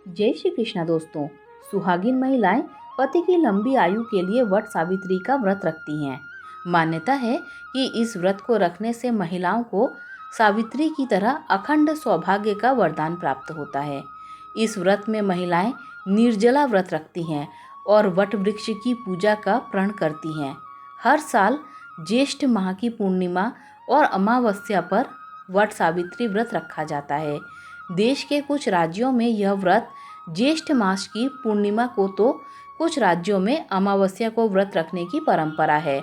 जय श्री कृष्णा दोस्तों। सुहागिन महिलाएं पति की लंबी आयु के लिए वट सावित्री का व्रत रखती हैं। मान्यता है कि इस व्रत को रखने से महिलाओं को सावित्री की तरह अखंड सौभाग्य का वरदान प्राप्त होता है। इस व्रत में महिलाएं निर्जला व्रत रखती हैं और वट वृक्ष की पूजा का प्रण करती हैं। हर साल ज्येष्ठ माह की पूर्णिमा और अमावस्या पर वट सावित्री व्रत रखा जाता है। देश के कुछ राज्यों में यह व्रत ज्येष्ठ मास की पूर्णिमा को तो कुछ राज्यों में अमावस्या को व्रत रखने की परंपरा है।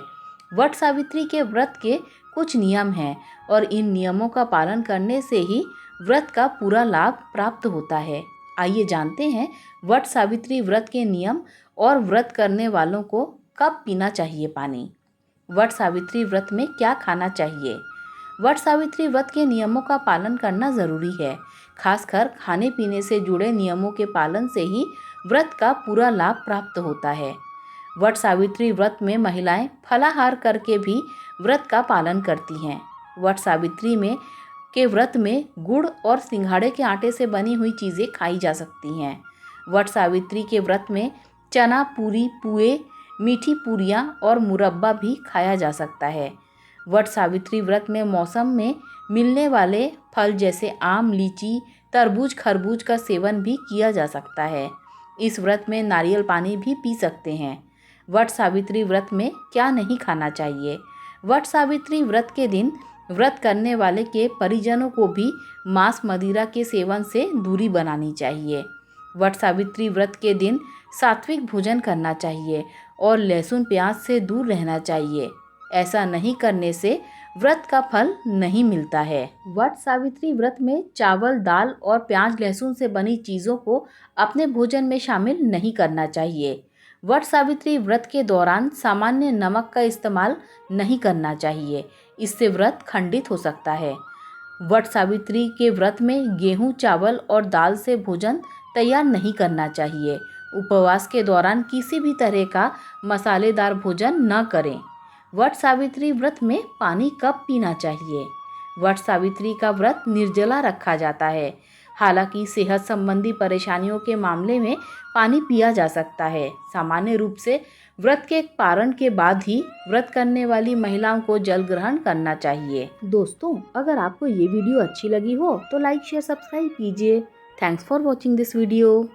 वट सावित्री के व्रत के कुछ नियम हैं और इन नियमों का पालन करने से ही व्रत का पूरा लाभ प्राप्त होता है। आइए जानते हैं वट सावित्री व्रत के नियम और व्रत करने वालों को कब पीना चाहिए पानी। वट सावित्री व्रत में क्या खाना चाहिए। वट सावित्री व्रत के नियमों का पालन करना जरूरी है। खासकर खाने पीने से जुड़े नियमों के पालन से ही व्रत का पूरा लाभ प्राप्त होता है। वट सावित्री व्रत में महिलाएं फलाहार करके भी व्रत का पालन करती हैं। वट सावित्री के व्रत में गुड़ और सिंघाड़े के आटे से बनी हुई चीज़ें खाई जा सकती हैं। वट सावित्री के व्रत में चना, पूरी, पुए, मीठी पूरियाँ और मुरब्बा भी खाया जा सकता है। वट सावित्री व्रत में मौसम में मिलने वाले फल जैसे आम, लीची, तरबूज, खरबूज का सेवन भी किया जा सकता है। इस व्रत में नारियल पानी भी पी सकते हैं। वट सावित्री व्रत में क्या नहीं खाना चाहिए। वट सावित्री व्रत के दिन व्रत करने वाले के परिजनों को भी मांस मदिरा के सेवन से दूरी बनानी चाहिए। वट सावित्री व्रत के दिन सात्विक भोजन करना चाहिए और लहसुन प्याज से दूर रहना चाहिए। ऐसा नहीं करने से व्रत का फल नहीं मिलता है। वट सावित्री व्रत में चावल, दाल और प्याज लहसुन से बनी चीज़ों को अपने भोजन में शामिल नहीं करना चाहिए। वट सावित्री व्रत के दौरान सामान्य नमक का इस्तेमाल नहीं करना चाहिए, इससे व्रत खंडित हो सकता है। वट सावित्री के व्रत में गेहूं, चावल और दाल से भोजन तैयार नहीं करना चाहिए। उपवास के दौरान किसी भी तरह का मसालेदार भोजन न करें। वट सावित्री व्रत में पानी कब पीना चाहिए। वट सावित्री का व्रत निर्जला रखा जाता है। हालांकि सेहत संबंधी परेशानियों के मामले में पानी पिया जा सकता है। सामान्य रूप से व्रत के पारण के बाद ही व्रत करने वाली महिलाओं को जल ग्रहण करना चाहिए। दोस्तों, अगर आपको ये वीडियो अच्छी लगी हो तो लाइक, शेयर, सब्सक्राइब कीजिए। Thanks for watching this video.